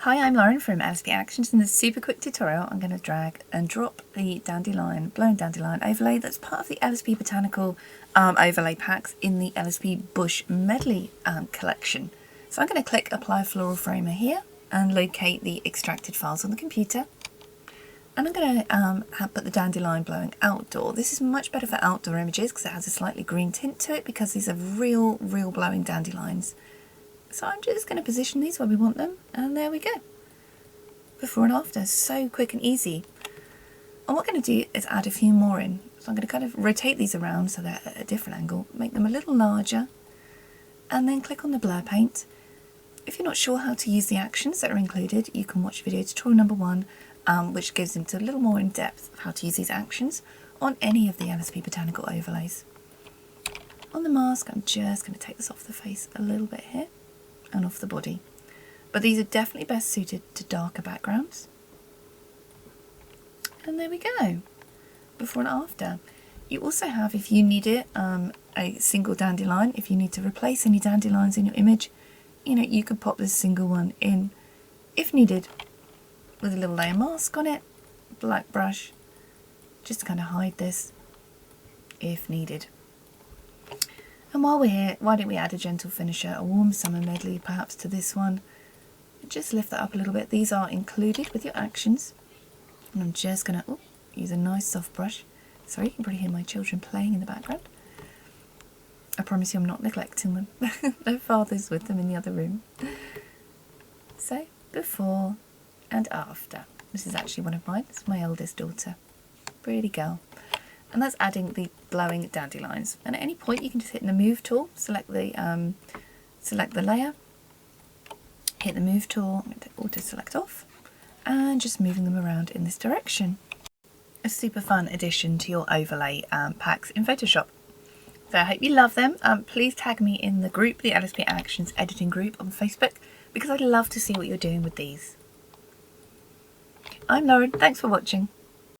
Hi, I'm Lauren from LSP Actions. In this super quick tutorial, I'm going to drag and drop the Dandelion, blown Dandelion overlay that's part of the LSP Botanical overlay packs in the LSP Bush Medley collection. So I'm going to click Apply Floral Framer here and locate the extracted files on the computer. And I'm going to put the Dandelion blowing outdoor. This is much better for outdoor images because it has a slightly green tint to it because these are real blowing dandelions. So I'm just going to position these where we want them, and there we go. Before and after, so quick and easy. And what I'm going to do is add a few more in. So I'm going to kind of rotate these around so they're at a different angle, make them a little larger, and then click on the blur paint. If you're not sure how to use the actions that are included, you can watch video tutorial number 1, which goes into a little more in depth of how to use these actions on any of the LSP Botanical Overlays. On the mask, I'm just going to take this off the face a little bit here, and off the body, but these are definitely best suited to darker backgrounds. And there we go, before and after. You also have, if you need it, a single dandelion. If you need to replace any dandelions in your image, you could pop this single one in if needed, with a little layer mask on it, black brush, just to kind of hide this if needed. And while we're here, why don't we add a gentle finisher, a warm summer medley perhaps to this one. Just lift that up a little bit. These are included with your actions. And I'm just going to use a nice soft brush. Sorry, you can probably hear my children playing in the background. I promise you I'm not neglecting them. Their father's with them in the other room. So, before and after. This is actually one of mine. It's my eldest daughter. Pretty girl. And that's adding the blowing dandelions. And at any point you can just hit the move tool, select the layer, hit the move tool, I'm going to auto select off, and just moving them around in this direction. A super fun addition to your overlay packs in Photoshop. So I hope you love them. Please tag me in the group, the LSP Actions editing group on Facebook, because I'd love to see what you're doing with these. I'm Lauren, thanks for watching.